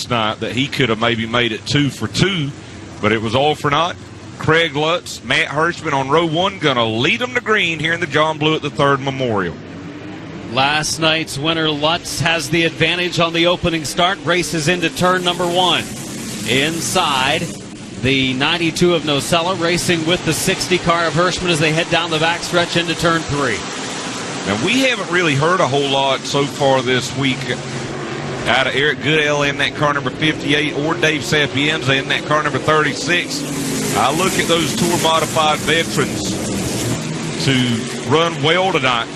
last night that he could have maybe made it 2 for 2, but it was all for naught. Craig Lutz, Matt Hirschman on row 1 going to lead them to green here in the John Blewett III Memorial. Last night's winner, Lutz, has the advantage on the opening start, races into turn number 1. Inside, the 92 of Nocella racing with the 60 car of Hirschman as they head down the backstretch into turn 3. Now, we haven't really heard a whole lot so far this week out of Eric Goodell in that car number 58 or Dave Sapienza in that car number 36. I look at those Tour-modified veterans to run well tonight.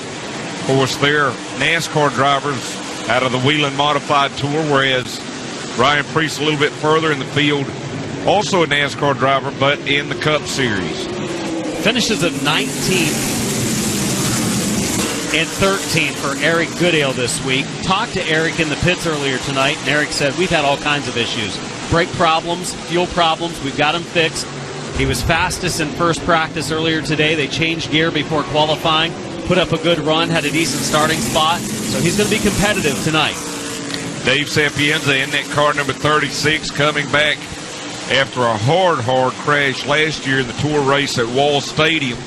Of course, they're NASCAR drivers out of the Wheeling Modified Tour, whereas Ryan Priest a little bit further in the field, also a NASCAR driver, but in the Cup Series. Finishes of 19th and 13th for Eric Goodale this week. Talked to Eric in the pits earlier tonight, and Eric said, we've had all kinds of issues. Brake problems, fuel problems, we've got them fixed. He was fastest in first practice earlier today. They changed gear before qualifying, put up a good run, had a decent starting spot, so he's going to be competitive tonight. Dave Sapienza in that car number 36 coming back after a hard crash last year in the Tour race at Wall Stadium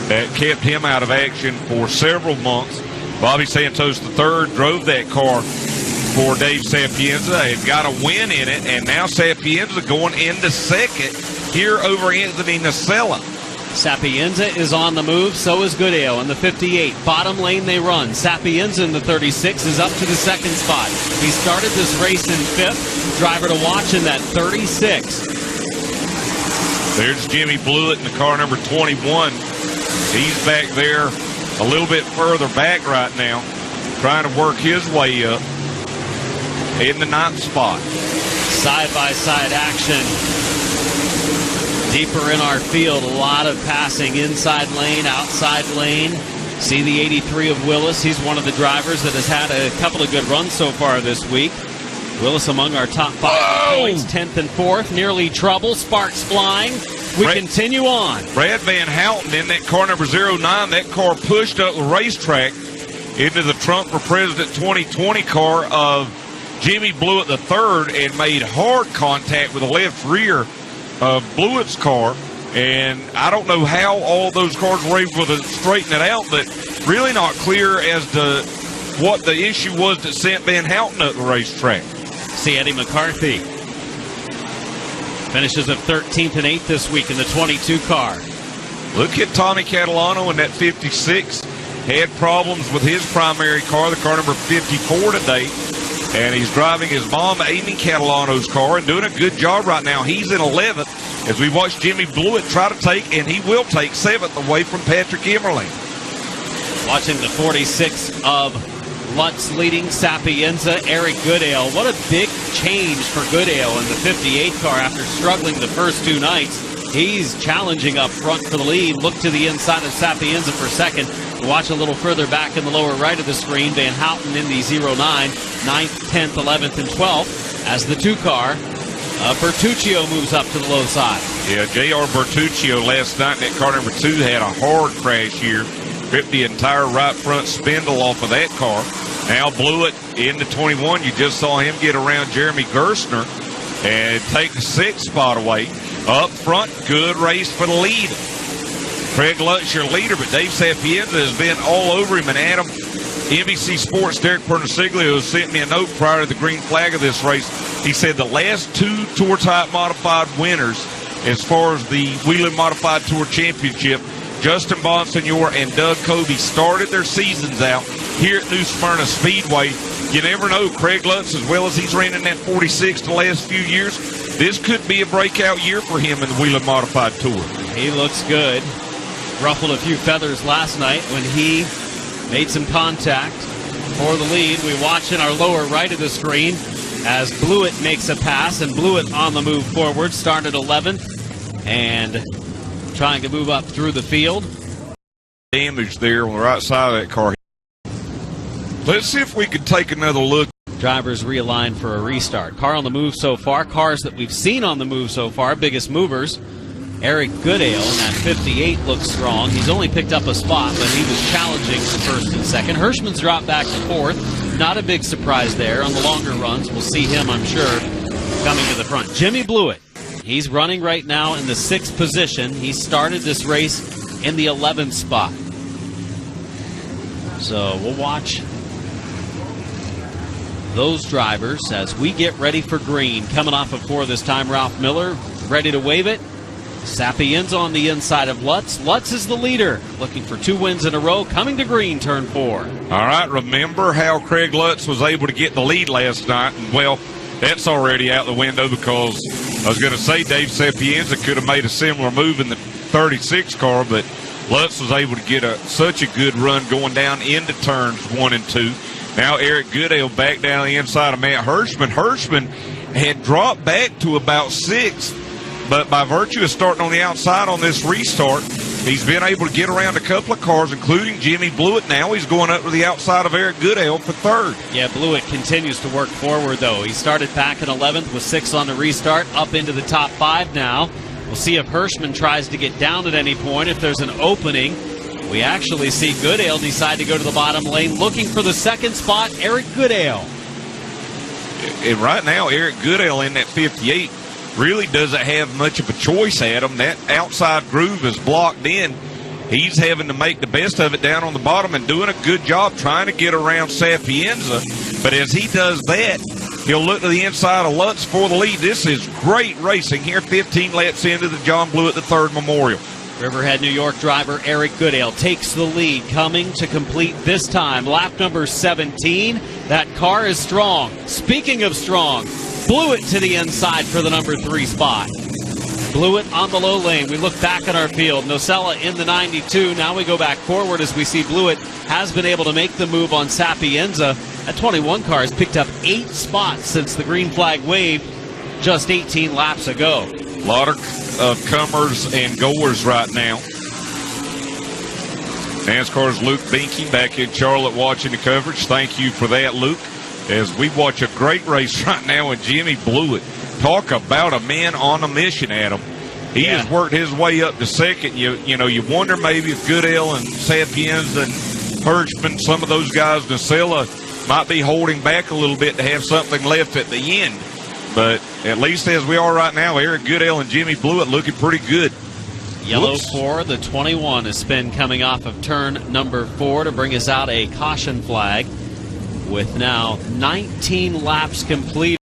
that kept him out of action for several months. Bobby Santos III drove that car for Dave Sapienza and got a win in it, and now Sapienza going into second here over Anthony Nocella. Sapienza is on the move, so is Goodale in the 58. Bottom lane they run. Sapienza in the 36 is up to the second spot. He started this race in 5th. Driver to watch in that 36. There's Jimmy Blewett in the car number 21. He's back there a little bit further back right now, trying to work his way up in the 9th spot. Side-by-side action. Deeper in our field, a lot of passing inside lane, outside lane. See the 83 of Willis. He's one of the drivers that has had a couple of good runs so far this week. Willis among our top 5 points, 10th and 4th. Nearly trouble, sparks flying. We continue on. Brad Van Houten in that car number 09. That car pushed up the racetrack into the Trump for President 2020 car of Jimmy Blewett III and made hard contact with the left rear of Blewett's car. And I don't know how all those cars were able to straighten it out, but really not clear as to what the issue was that sent Van Houten up the racetrack. See Eddie McCarthy. Finishes of 13th and 8th this week in the 22 car. Look at Tommy Catalano in that 56. Had problems with his primary car, the car number 54 today. And he's driving his mom, Amy Catalano's car, and doing a good job right now. He's in 11th as we watch Jimmy Blewett try to take, and he will take 7th away from Patrick Emmerling. Watching the 46 of Lutz leading Sapienza, Eric Goodale. What a big change for Goodale in the 58 car after struggling the first 2 nights. He's challenging up front for the lead. Look to the inside of Sapienza for second. Watch a little further back in the lower right of the screen. Van Houten in the 09, 9th, 10th, 11th, and 12th as the 2 car. Bertuccio moves up to the low side. Yeah, J.R. Bertuccio last night in that car number 2 had a hard crash here. Ripped the entire right front spindle off of that car. Now Blewett into 21. You just saw him get around Jeremy Gerstner and take the 6th spot away. Up front, good race for the lead. Craig Lutz, your leader, but Dave Sapienza has been all over him. And Adam, NBC Sports' Derek Pernasiglio sent me a note prior to the green flag of this race. He said the last 2 Tour-type modified winners as far as the Wheeling Modified Tour Championship, Justin Bonsignor and Doug Kobe, started their seasons out here at New Smyrna Speedway. You never know, Craig Lutz, as well as he's ran in that 46 the last few years, this could be a breakout year for him in the Wheeling Modified Tour. He looks good. Ruffled a few feathers last night when he made some contact for the lead. We watch in our lower right of the screen as Blewett makes a pass, and Blewett on the move forward, started 11th and trying to move up through the field. Damage there on the right side of that car. Let's see if we can take another look. Drivers realign for a restart. Car on the move so far. Cars that we've seen on the move so far. Biggest movers. Eric Goodale in that 58 looks strong. He's only picked up a spot, but he was challenging for first and second. Hirschman's dropped back to 4th. Not a big surprise there. On the longer runs, we'll see him, I'm sure, coming to the front. Jimmy Blewett, he's running right now in the 6th position. He started this race in the 11th spot. So we'll watch those drivers as we get ready for green. Coming off of 4 this time, Ralph Miller ready to wave it. Sapienza on the inside of Lutz. Lutz is the leader, looking for 2 wins in a row, coming to green, turn 4. All right, remember how Craig Lutz was able to get the lead last night? And, well, that's already out the window because I was going to say Dave Sapienza could have made a similar move in the 36 car, but Lutz was able to get such a good run going down into turns 1 and 2. Now Eric Goodale back down the inside of Matt Hirschman. Hirschman had dropped back to about 6th. But by virtue of starting on the outside on this restart, he's been able to get around a couple of cars, including Jimmy Blewett. Now he's going up to the outside of Eric Goodale for 3rd. Yeah, Blewett continues to work forward, though. He started back in 11th with 6 on the restart, up into the top 5 now. We'll see if Hirschman tries to get down at any point. If there's an opening, we actually see Goodale decide to go to the bottom lane, looking for the 2nd spot, Eric Goodale. And right now, Eric Goodale in that 58 really doesn't have much of a choice at him. That outside groove is blocked in. He's having to make the best of it down on the bottom and doing a good job trying to get around Sapienza. But as he does that, he'll look to the inside of Lutz for the lead. This is great racing here, 15 laps into the John Blewett III Memorial. Riverhead, New York driver Eric Goodale takes the lead, coming to complete this time lap number 17. That car is strong. Speaking of strong, Blewett to the inside for the number 3 spot. Blewett on the low lane. We look back at our field. Nocella in the 92. Now we go back forward as we see Blewett has been able to make the move on Sapienza. That 21 car has picked up 8 spots since the green flag waved just 18 laps ago. A lot of comers and goers right now. NASCAR's Luke Binky back in Charlotte watching the coverage. Thank you for that, Luke, as we watch a great race right now with Jimmy Blewett. Talk about a man on a mission, Adam. He has worked his way up to 2nd. You wonder maybe if Goodale and Sapienza and Hirschman, some of those guys, Nocella, might be holding back a little bit to have something left at the end. But at least as we are right now, Eric Goodale and Jimmy Blewett looking pretty good. Yellow for the 21 is spin coming off of turn number 4 to bring us out a caution flag with now 19 laps complete.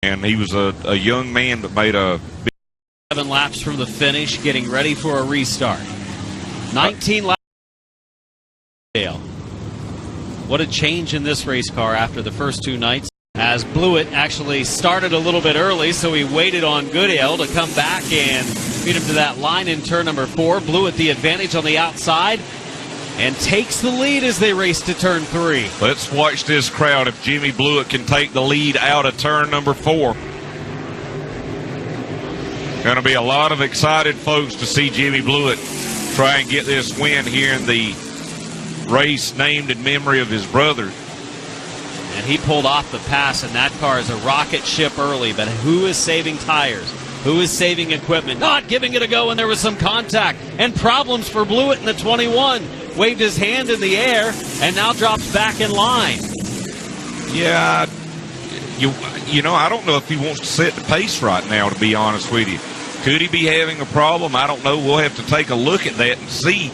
And he was a young man that made a 7 laps from the finish, getting ready for a restart. 19 laps. What a change in this race car after the first 2 nights. As Blewett actually started a little bit early, so he waited on Goodale to come back and feed him to that line in turn number 4. Blewett the advantage on the outside and takes the lead as they race to turn 3. Let's watch this crowd if Jimmy Blewett can take the lead out of turn number 4. Going to be a lot of excited folks to see Jimmy Blewett try and get this win here in the race named in memory of his brother. And he pulled off the pass, and that car is a rocket ship early. But who is saving tires? Who is saving equipment? Not giving it a go, and there was some contact and problems for Blewett in the 21. Waved his hand in the air and now drops back in line. Yeah, you know, I don't know if he wants to set the pace right now, to be honest with you. Could he be having a problem? I don't know. We'll have to take a look at that and see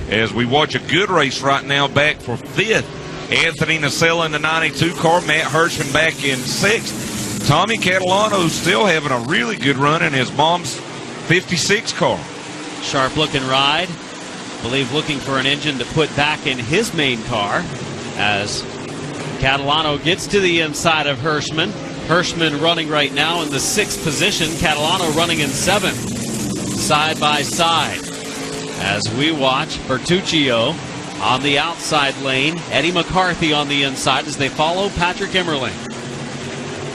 as we watch a good race right now back for 5th. Anthony Nocella in the 92 car, Matt Hirschman back in 6th. Tommy Catalano's still having a really good run in his mom's 56 car. Sharp looking ride. Believe looking for an engine to put back in his main car as Catalano gets to the inside of Hirschman. Hirschman running right now in the 6th position. Catalano running in 7th. Side by side as we watch Bertuccio on the outside lane, Eddie McCarthy on the inside as they follow Patrick Emmerling.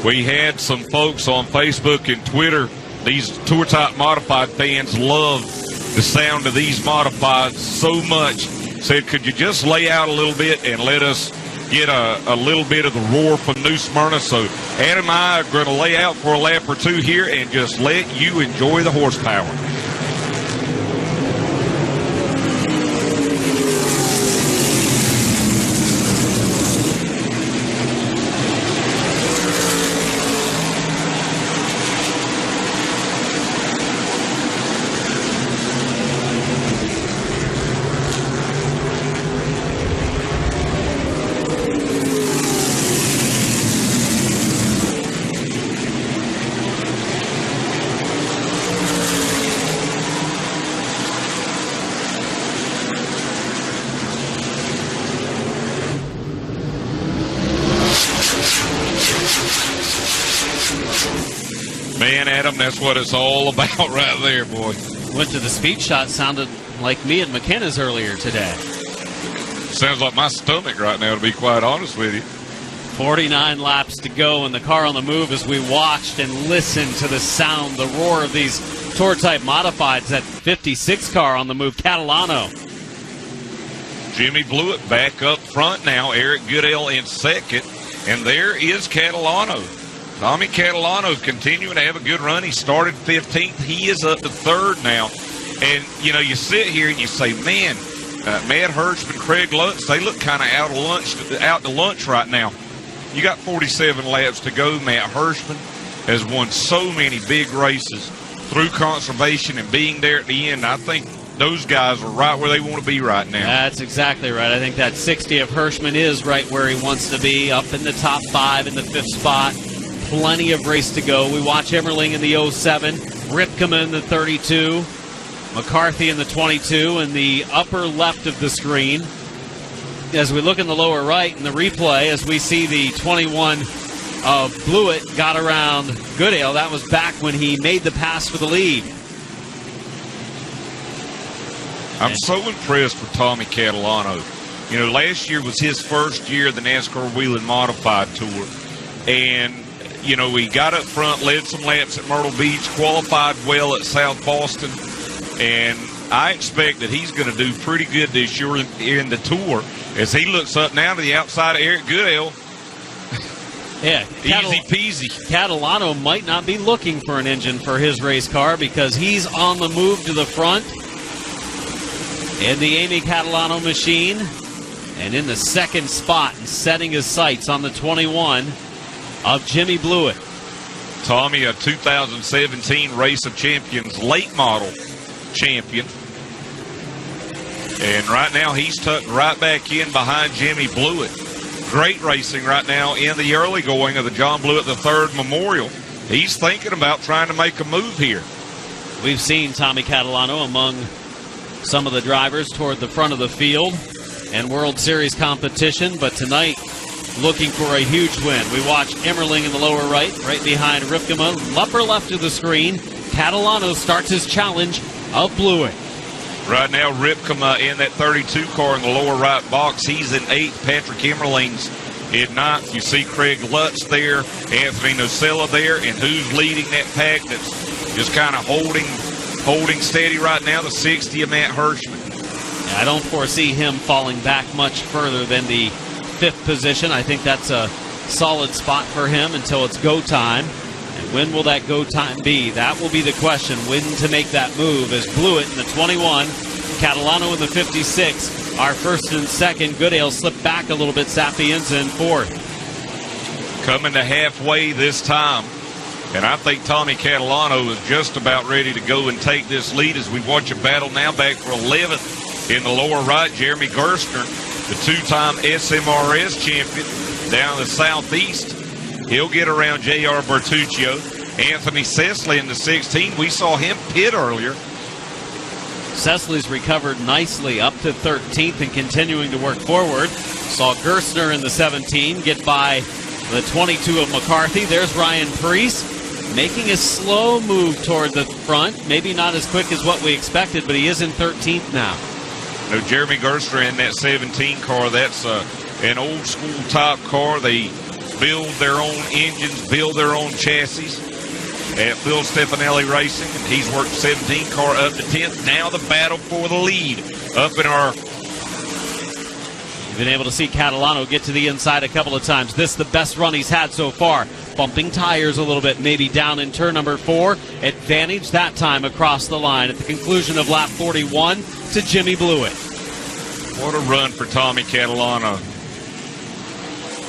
We had some folks on Facebook and Twitter. These Tour Type Modified fans love the sound of these modifieds so much. Said, could you just lay out a little bit and let us get a little bit of the roar from New Smyrna? So Adam and I are going to lay out for a lap or 2 here and just let you enjoy the horsepower. Man, Adam, that's what it's all about right there, boy. Went to the speed shot, sounded like me at McKenna's earlier today. Sounds like my stomach right now, to be quite honest with you. 49 laps to go in the car on the move as we watched and listened to the sound, the roar of these Tour-type modifieds. That 56 car on the move, Catalano. Jimmy Blewett back up front now. Eric Goodell in second. And there is Catalano. Tommy Catalano continuing to have a good run. He started 15th. He is up to third now. And, you know, you sit here and you say, man, Matt Hirschman, Craig Lutz, they look kind of out to lunch right now. You got 47 laps to go. Matt Hirschman has won so many big races through conservation and being there at the end. I think those guys are right where they want to be right now. That's exactly right. I think that 60 of Hirschman is right where he wants to be, up in the top 5 in the 5th spot. Plenty of race to go. We watch Emmerling in the 07, Ripkema in the 32, McCarthy in the 22, in the upper left of the screen. As we look in the lower right in the replay, as we see the 21 of Blewett got around Goodale. That was back when he made the pass for the lead. I'm so impressed with Tommy Catalano. You know, last year was his first year of the NASCAR Whelen Modified Tour. And, you know, he got up front, led some laps at Myrtle Beach, qualified well at South Boston. And I expect that he's going to do pretty good this year in the Tour as he looks up now to the outside of Eric Goodale. Yeah, easy peasy. Catalano might not be looking for an engine for his race car because he's on the move to the front in the Amy Catalano machine and in the second spot and setting his sights on the 21 of Jimmy Blewett. Tommy, a 2017 Race of Champions late model champion. And right now he's tucked right back in behind Jimmy Blewett. Great racing right now in the early going of the John Blewett III Memorial. He's thinking about trying to make a move here. We've seen Tommy Catalano among some of the drivers toward the front of the field and World Series competition, but tonight looking for a huge win. We watch Emmerling in the lower right behind Ripkema. Upper left of the screen, Catalano starts his challenge of Blewett. Right now, Ripkema in that 32 car in the lower right box. He's in 8th. Patrick Emmerling's in 9th. You see Craig Lutz there, Anthony Nocella there, and who's leading that pack that's just kind of holding steady right now? The 60 of Matt Hirschman. I don't foresee him falling back much further than the 5th position. I think that's a solid spot for him until it's go time. And when will that go time be? That will be the question. When to make that move as Blewett in the 21, Catalano in the 56, our first and second. Goodale slipped back a little bit. Sapienza in 4th. Coming to halfway this time. And I think Tommy Catalano is just about ready to go and take this lead as we watch a battle now back for 11th in the lower right. Jeremy Gerstner, the 2-time SMRS champion down the southeast. He'll get around J.R. Bertuccio. Anthony Cecily in the 16. We saw him pit earlier. Cecily's recovered nicely up to 13th and continuing to work forward. Saw Gerstner in the 17 get by the 22 of McCarthy. There's Ryan Preece making a slow move toward the front. Maybe not as quick as what we expected, but he is in 13th now. No, Jeremy Gerstner in that 17 car. That's an old school type car. They build their own engines, build their own chassis at Phil Stefanelli Racing, and he's worked 17 car up to 10th. Now the battle for the lead up in our... You've been able to see Catalano get to the inside a couple of times. This is the best run he's had so far. Bumping tires a little bit, maybe down in turn number 4. Advantage that time across the line at the conclusion of lap 41 to Jimmy Blewett. What a run for Tommy Catalano.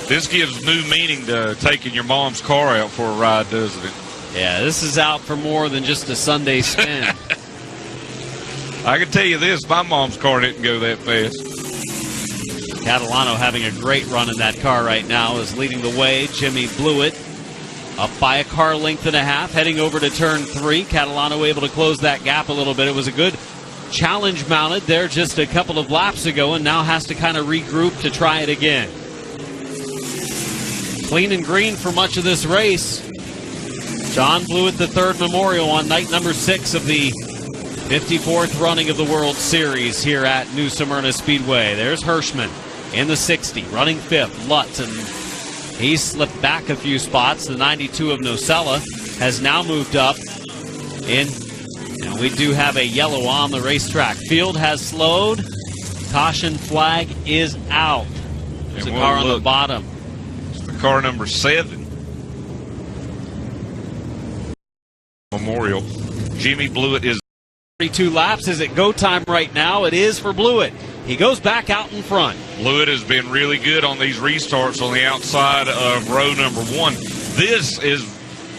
This gives new meaning to taking your mom's car out for a ride, doesn't it? Yeah, this is out for more than just a Sunday spin. I can tell you this, my mom's car didn't go that fast. Catalano having a great run in that car right now is leading the way. Jimmy Blewett up by a car length and a half, heading over to turn 3. Catalano able to close that gap a little bit. It was a good challenge mounted there just a couple of laps ago and now has to kind of regroup to try it again. Clean and green for much of this race. John Blewett, the third memorial on night number 6 of the 54th running of the World Series here at New Smyrna Speedway. There's Hirschman in the 60, running 5th. Lutz, and he slipped back a few spots. The 92 of Nocella has now moved up in, and we do have a yellow on the racetrack. Field has slowed. Caution flag is out. There's a car on the bottom. It's the car number 7. Memorial. Jimmy Blewett is 32 laps. Is it go time right now? It is for Blewett. He goes back out in front. Blewett has been really good on these restarts on the outside of row number 1. This is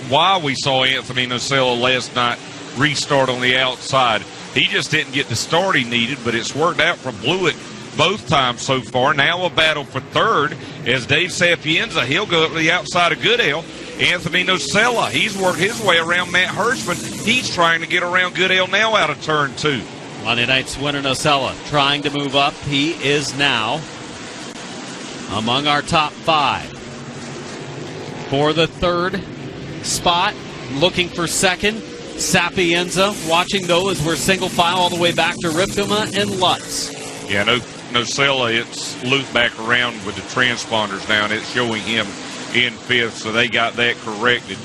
why we saw Anthony Nocella last night restart on the outside. He just didn't get the start he needed, but it's worked out for Blewett both times so far. Now a battle for third as Dave Sapienza. He'll go up to the outside of Goodale. Anthony Nocella, he's worked his way around Matt Hirschman. He's trying to get around Goodale now out of turn 2. Monday night's winner Nocella trying to move up. He is now among our top 5. For the third spot, looking for second, Sapienza. Watching, though, as we're single file all the way back to Ripkema and Lutz. Yeah, Nocella, it's looped back around with the transponders now, and it's showing him in 5th, so they got that corrected.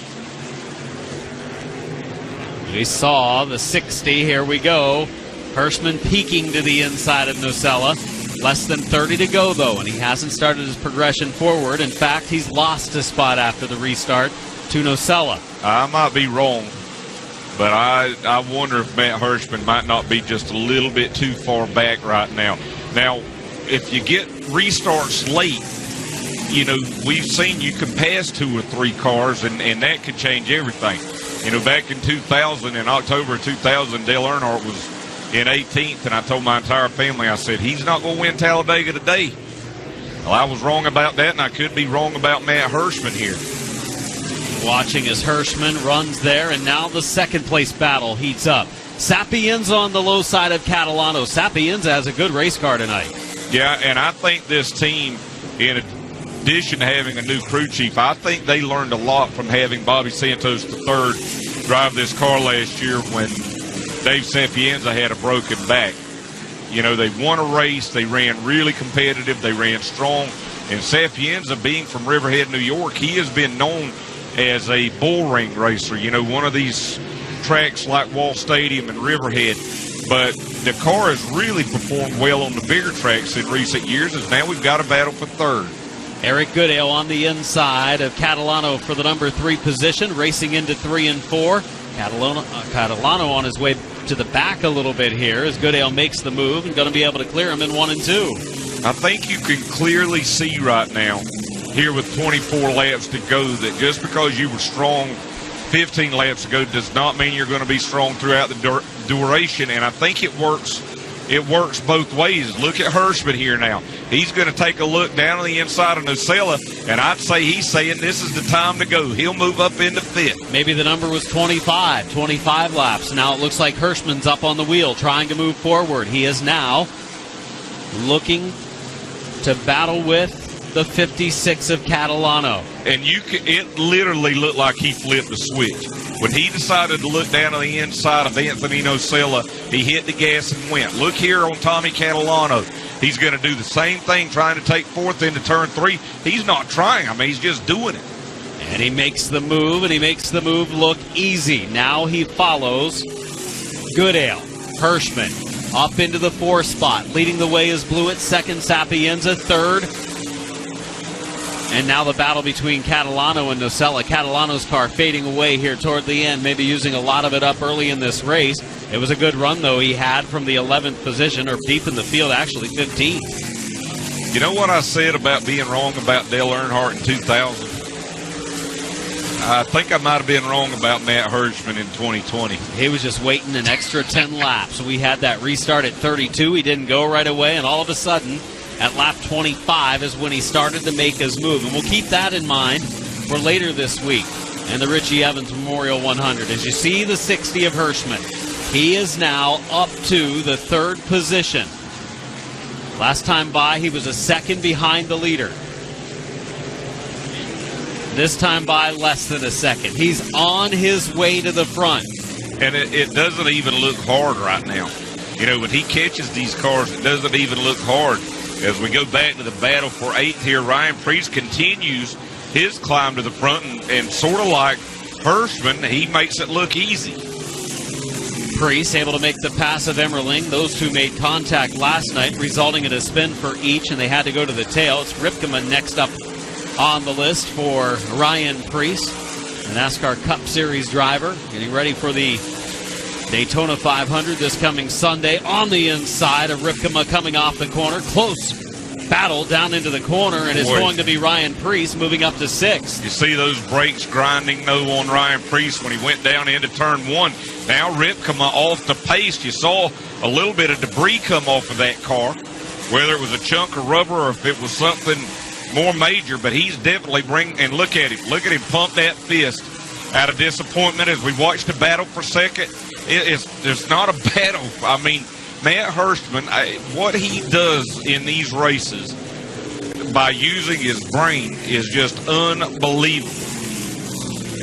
We saw the 60. Here we go. Hirschman peeking to the inside of Nocella. Less than 30 to go, though, and he hasn't started his progression forward. In fact, he's lost a spot after the restart to Nocella. I might be wrong, but I wonder if Matt Hirschman might not be just a little bit too far back right now. Now, if you get restarts late, you know, we've seen you can pass 2 or 3 cars, and that could change everything. You know, back in 2000, in October of 2000, Dale Earnhardt was in 18th, and I told my entire family, I said, he's not going to win Talladega today. Well, I was wrong about that, and I could be wrong about Matt Hirschman here. Watching as Hirschman runs there, and now the second place battle heats up. Sapienza on the low side of Catalano. Sapienza has a good race car tonight. Yeah, and I think this team, in addition to having a new crew chief, I think they learned a lot from having Bobby Santos III drive this car last year when Dave Sapienza had a broken back. You know, they won a race, they ran really competitive, they ran strong, and Sapienza, being from Riverhead, New York, he has been known as a bull ring racer, you know, one of these tracks like Wall Stadium and Riverhead. But the car has really performed well on the bigger tracks in recent years, as now we've got a battle for third. Eric Goodale on the inside of Catalano for the number 3 position, racing into 3 and 4. Catalano on his way to the back a little bit here as Goodale makes the move and going to be able to clear him in 1 and 2. I think you can clearly see right now, here with 24 laps to go, that just because you were strong 15 laps ago does not mean you're going to be strong throughout the duration, and I think it works both ways. Look at Hirschman here now. He's going to take a look down on the inside of Nocella, and I'd say he's saying this is the time to go. He'll move up into 5th. Maybe the number was 25 laps. Now it looks like Hirschman's up on the wheel trying to move forward. He is now looking to battle with the 56 of Catalano. And it literally looked like he flipped the switch. When he decided to look down on the inside of Anthony Nocella, he hit the gas and went. Look here on Tommy Catalano. He's going to do the same thing, trying to take 4th into turn 3. He's not trying. I mean, he's just doing it. And he makes the move, and he makes the move look easy. Now he follows Goodale. Hirschman up into the 4th spot. Leading the way is Blewett, 2nd Sapienza, 3rd. And now the battle between Catalano and Nocella. Catalano's car fading away here toward the end, maybe using a lot of it up early in this race. It was a good run, though, he had from the 11th position, or deep in the field, actually 15th. You know what I said about being wrong about Dale Earnhardt in 2000? I think I might have been wrong about Matt Hirschman in 2020. He was just waiting an extra 10 laps. We had that restart at 32. He didn't go right away, and all of a sudden, at lap 25 is when he started to make his move. And we'll keep that in mind for later this week and the Richie Evans Memorial 100. As you see the 60 of Hirschman, he is now up to the 3rd position. Last time by, he was a 2nd behind the leader. This time by less than a second. He's on his way to the front. And it doesn't even look hard right now. You know, when he catches these cars, it doesn't even look hard. As we go back to the battle for 8th here, Ryan Priest continues his climb to the front, and sort of like Hirschman, he makes it look easy. Priest able to make the pass of Emmerling. Those two made contact last night, resulting in a spin for each, and they had to go to the tail. It's Ripkema next up on the list for Ryan Priest, the NASCAR Cup Series driver, getting ready for the Daytona 500 this coming Sunday. On the inside of Ripkema coming off the corner. Close battle down into the corner, and it's going to be Ryan Priest moving up to 6th. You see those brakes grinding, though, on Ryan Priest when he went down into turn 1. Now Ripkema off the pace. You saw a little bit of debris come off of that car, whether it was a chunk of rubber or if it was something more major, but he's definitely and look at him. Look at him pump that fist out of disappointment as we watch the battle for second. It's not a battle. I mean, Matt Hirschman, what he does in these races by using his brain is just unbelievable.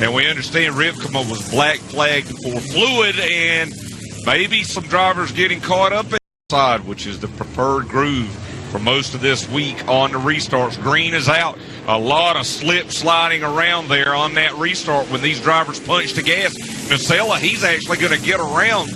And we understand Ripkema was black flagged for fluid, and maybe some drivers getting caught up inside, which is the preferred groove for most of this week on the restarts. Green is out. A lot of slip sliding around there on that restart when these drivers punch the gas. Nocella, he's actually going to get around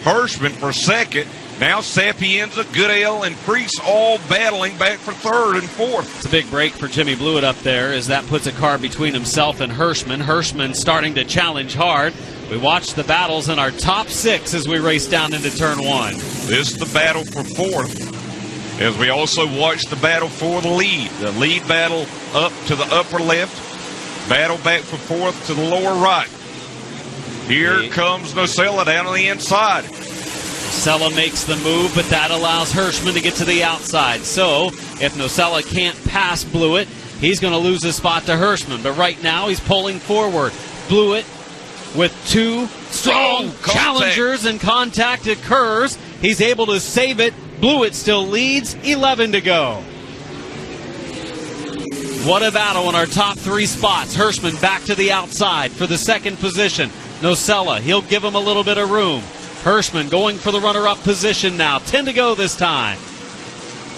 Hirschman for second. Now Sapienza, Goodale, and Priest all battling back for third and fourth. It's a big break for Jimmy Blewett up there as that puts a car between himself and Hirschman. Hirschman starting to challenge hard. We watch the battles in our top 6 as we race down into turn 1. This is the battle for fourth, as we also watch the battle for the lead. The lead battle up to the upper left, battle back for fourth to the lower right. Here comes Nocella down on the inside. Nocella makes the move, but that allows Hirschman to get to the outside. So if Nocella can't pass Blewett, he's going to lose his spot to Hirschman. But right now he's pulling forward. Blewett with 2 strong challengers, and contact occurs. He's able to save it. Blewett still leads, 11 to go. What a battle in our top 3 spots. Hirschman back to the outside for the second position. Nocella, he'll give him a little bit of room. Hirschman going for the runner-up position now. 10 to go this time.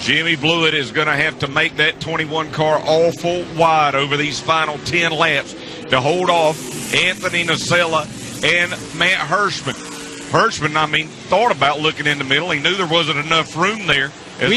Jimmy Blewett is going to have to make that 21 car awful wide over these final 10 laps to hold off Anthony Nocella and Matt Hirschman. Hirschman, thought about looking in the middle. He knew there wasn't enough room there. As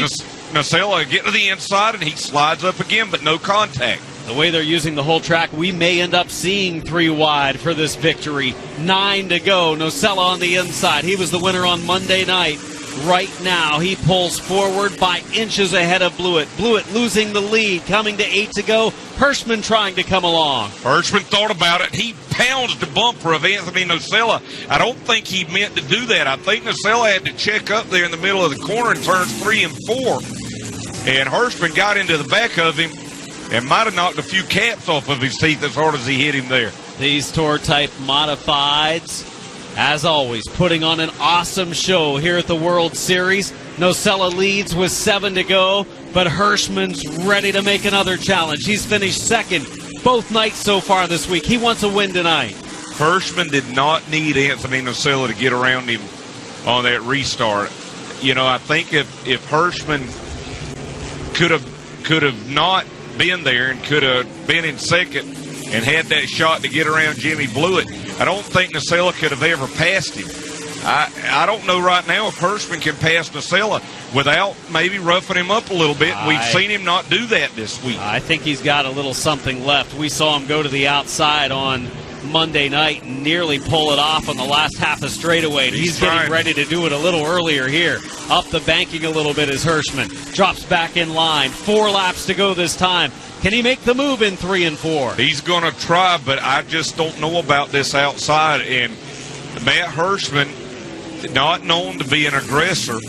Nocella get to the inside, and he slides up again, but no contact. The way they're using the whole track, we may end up seeing 3 wide for this victory. 9 to go. Nocella on the inside. He was the winner on Monday night. Right now, he pulls forward by inches ahead of Blewett. Blewett losing the lead, coming to 8 to go. Hirschman trying to come along. Hirschman thought about it. He pounds the bumper of Anthony Nocella. I don't think he meant to do that. I think Nocella had to check up there in the middle of the corner in turns 3 and 4. And Hirschman got into the back of him and might have knocked a few caps off of his teeth as hard as he hit him there. These Tour-type modifieds, as always, putting on an awesome show here at the World Series. Nocella leads with 7 to go, but Hirschman's ready to make another challenge. He's finished second both nights so far this week. He wants a win tonight. Hirschman did not need Anthony Nocella to get around him on that restart. You know, I think if Hirschman could have not been there and could have been in second and had that shot to get around Jimmy Blewett, I don't think Nocella could have ever passed him. I don't know right now if Hirschman can pass Nocella without maybe roughing him up a little bit. We've seen him not do that this week. I think he's got a little something left. We saw him go to the outside on Monday night and nearly pull it off on the last half of straightaway. He's getting ready to do it a little earlier here. Up the banking a little bit as Hirschman drops back in line. 4 laps to go this time. Can he make the move in 3 and 4? He's going to try, but I just don't know about this outside. And Matt Hirschman, not known to be an aggressor,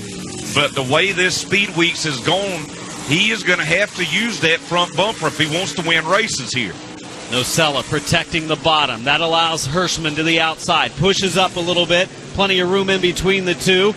but the way this Speed Weeks is going, he is going to have to use that front bumper if he wants to win races here. Nocella protecting the bottom. That allows Hirschman to the outside. Pushes up a little bit. Plenty of room in between the two.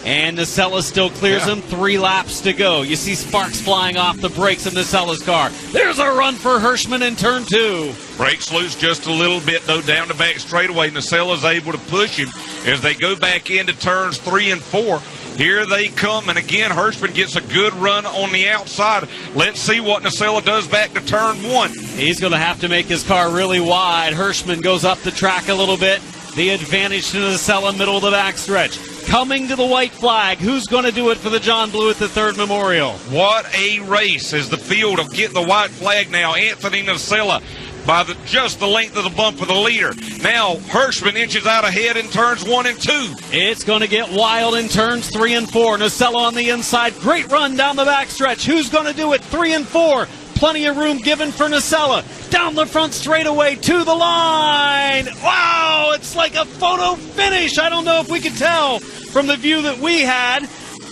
And Nacella still clears him. 3 laps to go. You see sparks flying off the brakes of Nacella's car. There's a run for Hirschman in turn 2. Brakes loose just a little bit, though, down the back straightaway. Nacella's able to push him as they go back into turns 3 and 4. Here they come, and again, Hirschman gets a good run on the outside. Let's see what Nacella does back to turn 1. He's going to have to make his car really wide. Hirschman goes up the track a little bit. The advantage to Nacella, middle of the backstretch. Coming to the white flag. Who's going to do it for the John Blewett III Memorial? What a race as the field will get the white flag now. Anthony Nacella by just the length of the bump of the leader. Now Hirschman inches out ahead in turns 1 and 2. It's going to get wild in turns 3 and 4. Nacella on the inside. Great run down the backstretch. Who's going to do it? 3 and 4. Plenty of room given for Nacella. Down the front straightaway to the line. Wow, it's like a photo finish. I don't know if we could tell from the view that we had.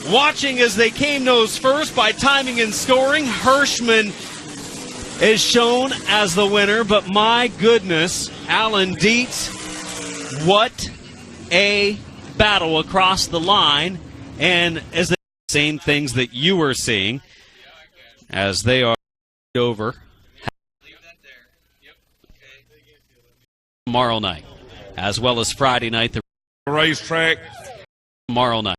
Watching as they came nose first by timing and scoring, Hirschman is shown as the winner. But my goodness, Alan Dietz, what a battle across the line. And as the same things that you were seeing as they are over tomorrow night, as well as Friday night, the Racetrack tomorrow night.